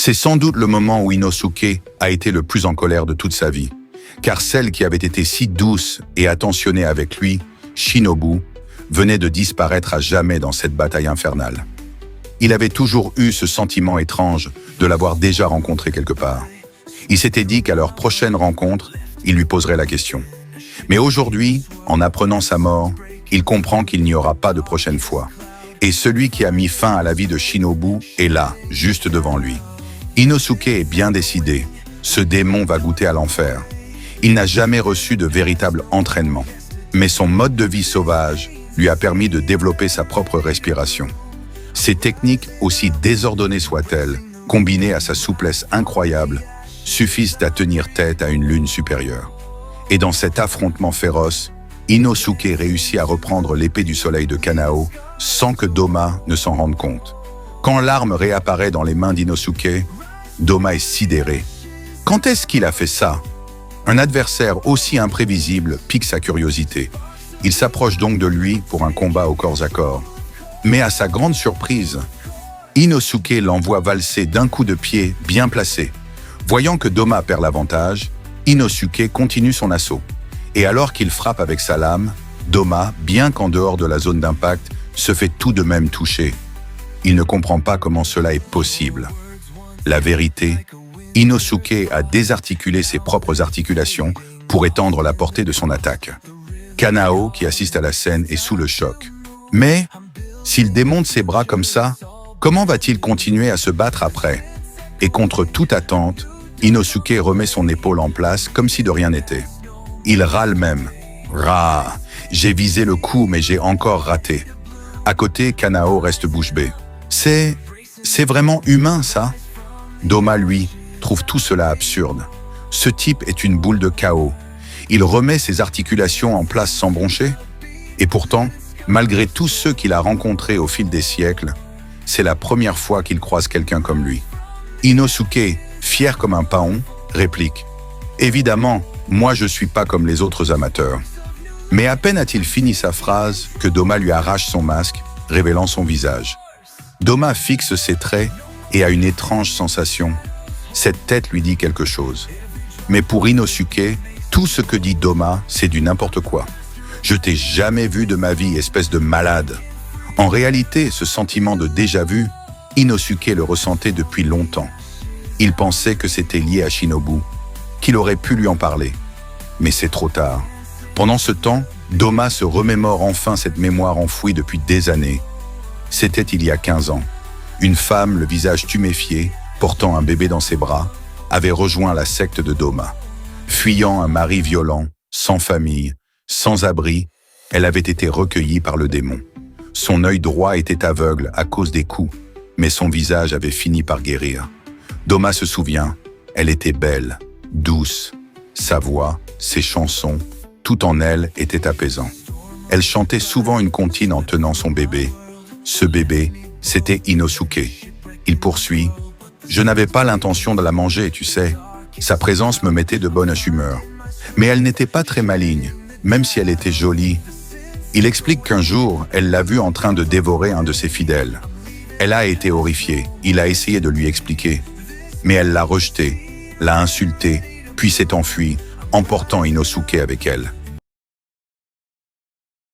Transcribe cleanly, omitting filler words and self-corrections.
C'est sans doute le moment où Inosuke a été le plus en colère de toute sa vie, car celle qui avait été si douce et attentionnée avec lui, Shinobu, venait de disparaître à jamais dans cette bataille infernale. Il avait toujours eu ce sentiment étrange de l'avoir déjà rencontré quelque part. Il s'était dit qu'à leur prochaine rencontre, il lui poserait la question. Mais aujourd'hui, en apprenant sa mort, il comprend qu'il n'y aura pas de prochaine fois. Et celui qui a mis fin à la vie de Shinobu est là, juste devant lui. Inosuke est bien décidé. Ce démon va goûter à l'enfer. Il n'a jamais reçu de véritable entraînement. Mais son mode de vie sauvage lui a permis de développer sa propre respiration. Ces techniques, aussi désordonnées soient-elles, combinées à sa souplesse incroyable, suffisent à tenir tête à une lune supérieure. Et dans cet affrontement féroce, Inosuke réussit à reprendre l'épée du soleil de Kanao sans que Doma ne s'en rende compte. Quand l'arme réapparaît dans les mains d'Inosuke, Doma est sidéré. Quand est-ce qu'il a fait ça? Un adversaire aussi imprévisible pique sa curiosité. Il s'approche donc de lui pour un combat au corps à corps. Mais à sa grande surprise, Inosuke l'envoie valser d'un coup de pied bien placé. Voyant que Doma perd l'avantage, Inosuke continue son assaut. Et alors qu'il frappe avec sa lame, Doma, bien qu'en dehors de la zone d'impact, se fait tout de même toucher. Il ne comprend pas comment cela est possible. La vérité, Inosuke a désarticulé ses propres articulations pour étendre la portée de son attaque. Kanao, qui assiste à la scène, est sous le choc. Mais, s'il démonte ses bras comme ça, comment va-t-il continuer à se battre après? Et contre toute attente, Inosuke remet son épaule en place comme si de rien n'était. Il râle même. « Rah, j'ai visé le coup mais j'ai encore raté. » À côté, Kanao reste bouche bée. « C'est vraiment humain, ça ?» Doma, lui, trouve tout cela absurde. Ce type est une boule de chaos. Il remet ses articulations en place sans broncher. Et pourtant, malgré tous ceux qu'il a rencontrés au fil des siècles, c'est la première fois qu'il croise quelqu'un comme lui. Inosuke, fier comme un paon, réplique « Évidemment, moi je suis pas comme les autres amateurs. » Mais à peine a-t-il fini sa phrase que Doma lui arrache son masque, révélant son visage. Doma fixe ses traits et a une étrange sensation. Cette tête lui dit quelque chose. Mais pour Inosuke, tout ce que dit Doma, c'est du n'importe quoi. « Je t'ai jamais vu de ma vie, espèce de malade. » En réalité, ce sentiment de déjà-vu, Inosuke le ressentait depuis longtemps. Il pensait que c'était lié à Shinobu, qu'il aurait pu lui en parler. Mais c'est trop tard. Pendant ce temps, Doma se remémore enfin cette mémoire enfouie depuis des années. C'était il y a 15 ans. Une femme, le visage tuméfié, portant un bébé dans ses bras, avait rejoint la secte de Doma. Fuyant un mari violent, sans famille, sans abri, elle avait été recueillie par le démon. Son œil droit était aveugle à cause des coups, mais son visage avait fini par guérir. Doma se souvient, elle était belle, douce. Sa voix, ses chansons, tout en elle était apaisant. Elle chantait souvent une comptine en tenant son bébé. Ce bébé, c'était Inosuke. Il poursuit. « Je n'avais pas l'intention de la manger, tu sais. Sa présence me mettait de bonne humeur. Mais elle n'était pas très maligne, même si elle était jolie. » Il explique qu'un jour, elle l'a vu en train de dévorer un de ses fidèles. Elle a été horrifiée. Il a essayé de lui expliquer. Mais elle l'a rejeté, l'a insulté, puis s'est enfuie, emportant Inosuke avec elle.